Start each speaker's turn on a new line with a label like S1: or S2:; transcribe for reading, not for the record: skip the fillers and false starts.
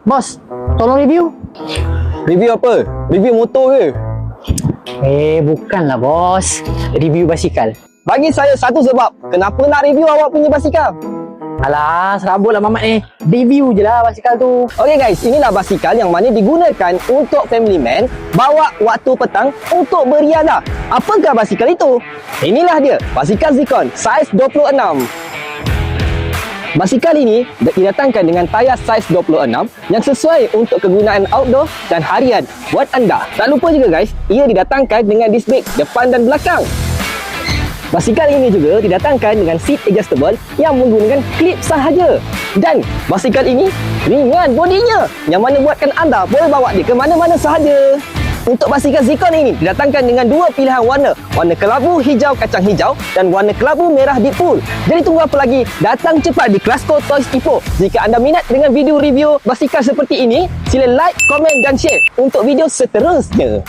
S1: Bos, tolong review.
S2: Review apa? Review motor ke?
S1: Bukanlah bos. Review basikal.
S2: Bagi saya satu sebab kenapa nak review awak punya basikal.
S1: Alah, serabut lah Mamat ni. Review je lah basikal tu.
S2: Okey guys, inilah basikal yang mana digunakan untuk family man bawa waktu petang untuk beriadah. Apakah basikal itu? Inilah dia, basikal Zikon saiz 26. Basikal ini didatangkan dengan tayar saiz 26 yang sesuai untuk kegunaan outdoor dan harian buat anda. Tak lupa juga guys, ia didatangkan dengan disc brake depan dan belakang. Basikal ini juga didatangkan dengan seat adjustable yang menggunakan klip sahaja. Dan basikal ini ringan bodinya yang mana buatkan anda boleh bawa dia ke mana-mana sahaja. Untuk basikal Zikon ini didatangkan dengan dua pilihan warna. Warna kelabu hijau kacang hijau dan warna kelabu merah deep pool. Jadi tunggu apa lagi? Datang cepat di Klasco Toys Ipoh. Jika anda minat dengan video review basikal seperti ini, sila like, komen dan share untuk video seterusnya.